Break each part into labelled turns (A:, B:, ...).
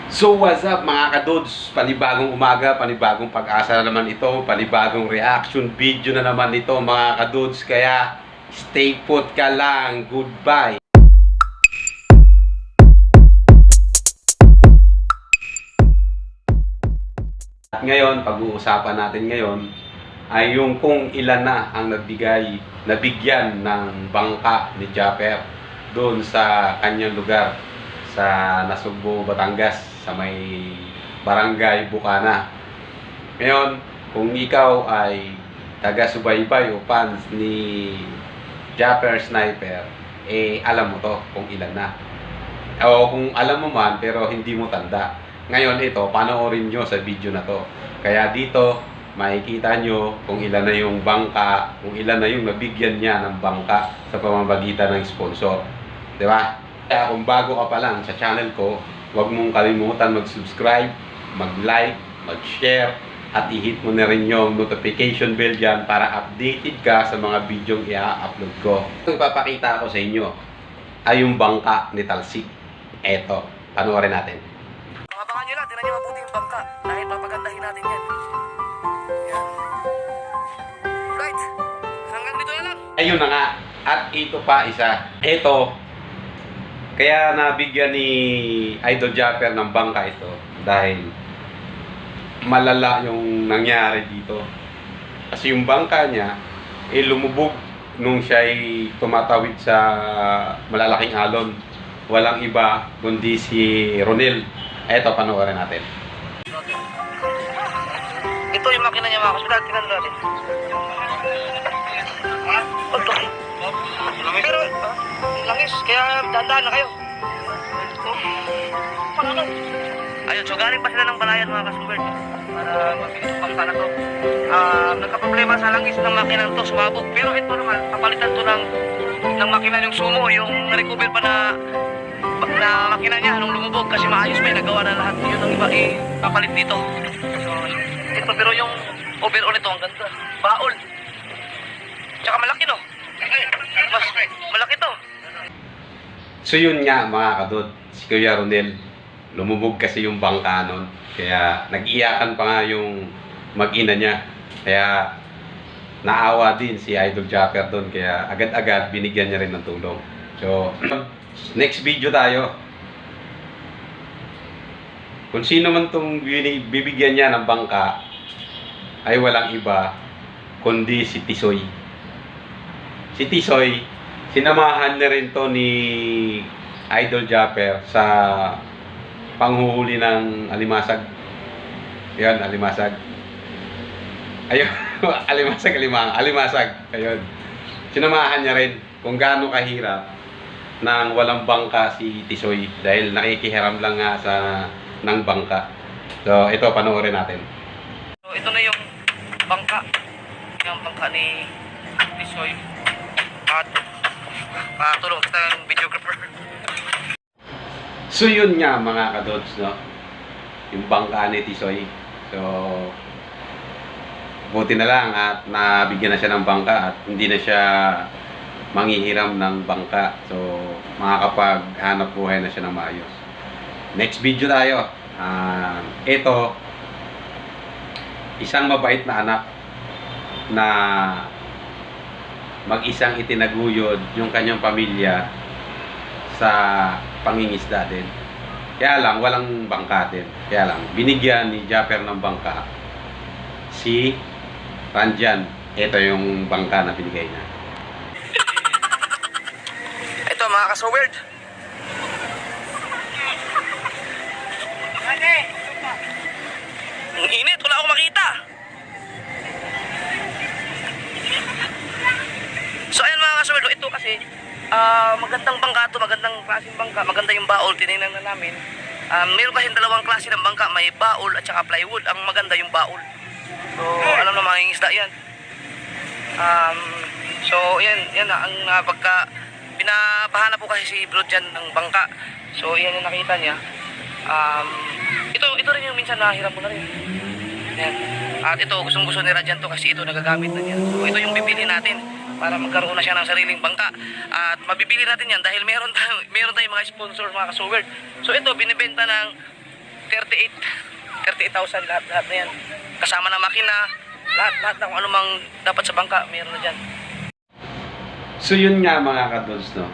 A: So what's up mga kadods, panibagong umaga, panibagong pag-asa na naman ito, panibagong reaction video na naman ito mga kadods. Kaya stay put ka lang, goodbye. At ngayon, pag-uusapan natin ngayon ay yung kung ilan na ang nabigyan ng bangka ni Japper doon sa kanyang lugar sa Nasugbo, Batangas, sa may Barangay Bukana. Ngayon, kung ikaw ay taga-subaybay o fans ni Japper Sniper, alam mo to kung ilan na. O kung alam mo man pero hindi mo tanda. Ngayon ito, panoorin nyo sa video na to. Kaya dito, makikita nyo kung ilan na yung bangka, kung ilan na yung nabigyan niya ng bangka sa pamamagitan ng sponsor. Diba? Kaya kung bago ka pa lang sa channel ko, huwag mong kalimutan mag-subscribe, mag-like, mag-share, at i-hit mo na rin yung notification bell dyan para updated ka sa mga video i-upload ko. Ito ipapakita ko sa inyo ay yung bangka ni Talsik. Eto, panoorin natin.
B: Abangan nyo lang, tinan nyo mabuti yung bangka dahil papagandahin natin yan. Yan. Right, hanggang dito na lang.
A: Ayun na nga, at ito pa isa. Ito, kaya nabigyan ni Idol Japper ng bangka ito dahil malala yung nangyari dito. Kasi yung bangka niya lumubog nung siya'y tumatawid sa malalaking alon. Walang iba kundi si Ronel. Eto, panoorin natin.
B: Ito yung makina niya mga kasulat, tinan natin. Ito. Pero, langis, kaya dadaan na kayo. Ano? Ayun, so galing pa sila ng balayan mga kasulat para mabilis yung bangka na to. Nagka-problema sa langis ng makina to, sumabog. Pero ito naman, papalitan to ng makina yung sumo, yung recover pa na makina niya nung lumubog kasi maayos may nagawa na lahat yun ang iba papalit dito. So, ito pero yung overall nito ang ganda. Baol. Tsaka malaki no. Mas malaki to.
A: So yun nga mga kadod, si Kuya Ronel, lumubog kasi yung bangka nun. Kaya nag-iyakan pa nga yung mag-ina niya. Kaya naawa din si Idol Japper doon. Kaya agad-agad binigyan niya rin ng tulong. So, next video tayo. Kung sino man itong bibigyan niya ng bangka ay walang iba kundi si Tisoy. Si Tisoy, sinamahan na rin to ni Idol Japper sa panghuhuli ng alimasag. Ayun, alimasag. Ayun, alimasag. Ayun. Sinamahan niya rin kung gaano kahirap nang walang bangka si Tisoy dahil nakikihiram lang nga ng bangka. So, ito panoorin natin.
B: So, ito na yung bangka. Yung bangka ni Tisoy. At tulong kita yung videographer.
A: So, yun nga mga kadods, no? Yung bangka ni Tisoy. So, buti na lang at nabigyan na siya ng bangka at hindi na siya manghihiram ng bangka. So, makakapaghanap buhay na siya ng maayos. Next video tayo. Ito, isang mabait na anak na mag-isang itinaguyod yung kanyang pamilya sa pangingisda din. Kaya lang, walang bangka din. Kaya lang, binigyan ni Japper ng bangka si Ranjan. Ito yung bangka na binigay niya.
B: Ito mga kasawerd. Ang init, wala akong makita. So ayan mga kasawerd, ito kasi magandang bangka ito, magandang klaseng bangka, maganda yung baol, tinignan na namin. Meron kasi dalawang klase ng bangka, may baol at saka plywood. Ang maganda yung baol. So alam na mga isda yan. So yan ang pagka pinapahanap po kasi si Bro dyan ng bangka. So yan yung nakita niya. Ito rin yung minsan nahiram mo na rin. Yan. At ito gustong-gusto ni Rajan to kasi ito nagagamit na niya. So ito yung bibili natin para magkaroon na siya ng sariling bangka. At mabibili natin yan dahil meron tayong mga sponsor, mga kasuwer. So ito binibenta ng 38,000 lahat na yan. Kasama ng makina, lahat ng anumang dapat sa bangka, meron na dyan.
A: So yun nga mga kadods, no?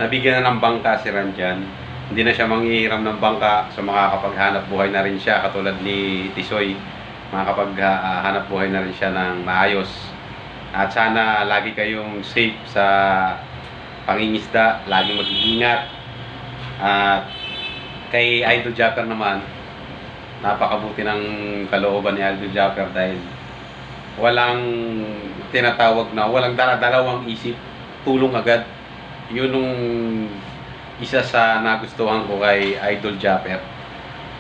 A: Nabigyan na ng bangka si Ranjan. Hindi na siya manghihiram ng bangka, so makakapaghanap buhay na rin siya katulad ni Tisoy. Makakapaghanap buhay na rin siya ng maayos. At sana lagi kayong safe sa pangingisda, lagi mag-iingat. At kay Idol Japper naman, napakabuti ng kalooban ni Idol Japper dahil walang tinatawag na, walang dalawang isip, tulong agad. Yun yung isa sa nagustuhan ko kay Idol Japper.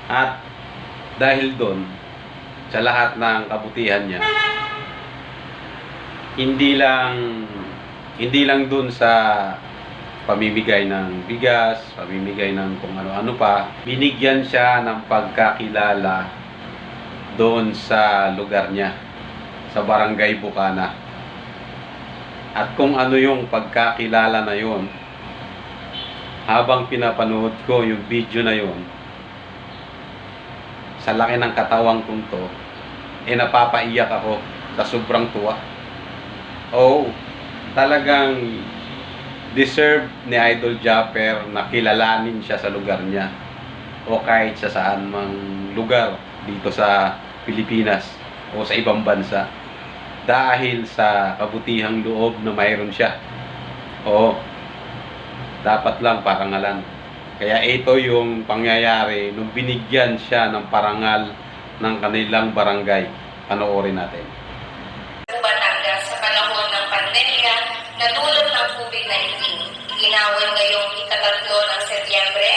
A: At dahil doon, sa lahat ng kabutihan niya, hindi lang doon sa pamimigay ng bigas, pamimigay ng kung ano-ano pa, binigyan siya ng pagkakilala doon sa lugar niya, sa Barangay Bukana. At kung ano yung pagkakilala na yun, habang pinapanood ko yung video na yun, sa laki ng katawang kong to, napapaiyak ako sa sobrang tuwa. Oh, talagang deserve ni Idol Japper na kilalanin siya sa lugar niya o kahit sa saan mang lugar dito sa Pilipinas o sa ibang bansa dahil sa kabutihang loob na mayroon siya. Oo, dapat lang parangalan. Kaya ito yung pangyayari nung binigyan siya ng parangal ng kanilang barangay. Panoorin natin.
C: Batangas sa panahon ng pandemya na dulot ng COVID-19, ginawin ngayong ikatatlo ng Setyembre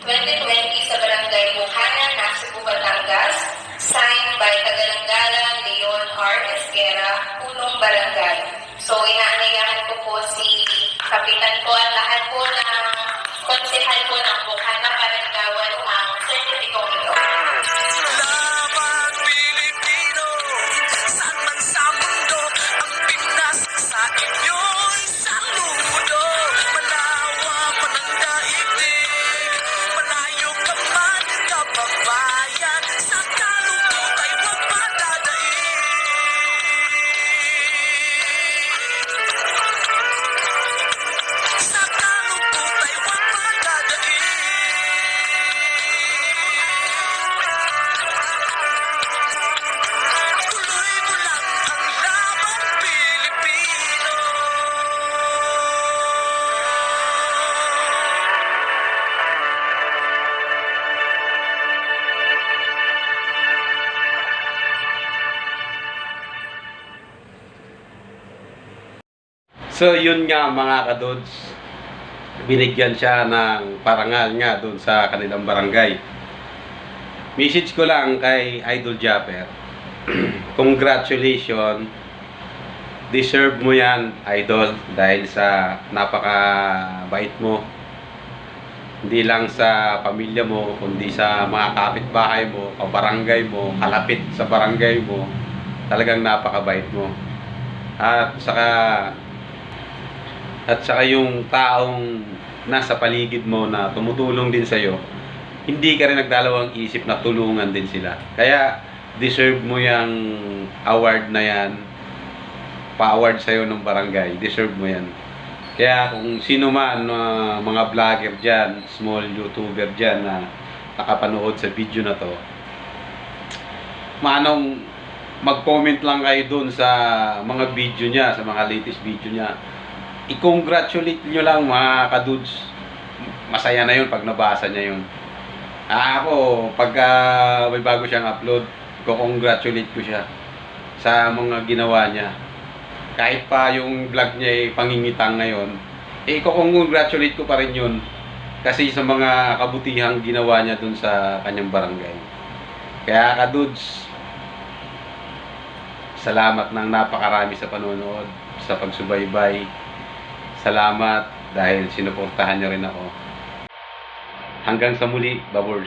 C: 2020 sa Barangay Bukana, Nasibu, Batangas, signed by Tagalanggala Leon R. Esguera, Punong Barangay. So inaanyayahan ko po si Kapitan ko at lahat po ng konsehal po ng Bukana para igawan ang sertifikong ito.
D: Laban Pilipino, saan man sa mundo, ang Pinas sa inyo'y saludo. Malawak man ang daigdig, malayo ka man kababayan, sa kalungkot ay huwag madadaig. Sa kalungkot ay huwag madadaig. Tuloy mo lang ang laban, Pilipino.
A: So yun nga mga kadods, binigyan siya ng parangal nga doon sa kanilang barangay. Message ko lang kay Idol Japper, congratulations, deserve mo yan Idol dahil sa napakabait mo. Hindi lang sa pamilya mo, kundi sa mga kapitbahay mo, kabarangay mo, kalapit sa barangay mo, talagang napakabait mo. At saka yung taong nasa paligid mo na tumutulong din sa'yo, hindi ka rin nagdalawang isip na tulungan din sila. Kaya deserve mo yung award na yan, pa-award sa'yo ng barangay, deserve mo yan. Kaya kung sino man mga vlogger dyan, small YouTuber dyan na nakapanood sa video na to, manong mag-comment lang kayo dun sa mga video niya, sa mga latest video niya. I-congratulate nyo lang mga kadudes. Masaya na yun pag nabasa niya yun. Ako, pagka may bago siyang upload, i-congratulate ko siya sa mga ginawa niya. Kahit pa yung vlog niya ay pangingitang ngayon, i-congratulate ko pa rin yun. Kasi sa mga kabutihang ginawa niya dun sa kanyang barangay. Kaya kadudes, salamat ng napakarami sa panonood, sa pagsubaybay. Salamat dahil sinuportahan niyo rin ako. Hanggang sa muli, Babors.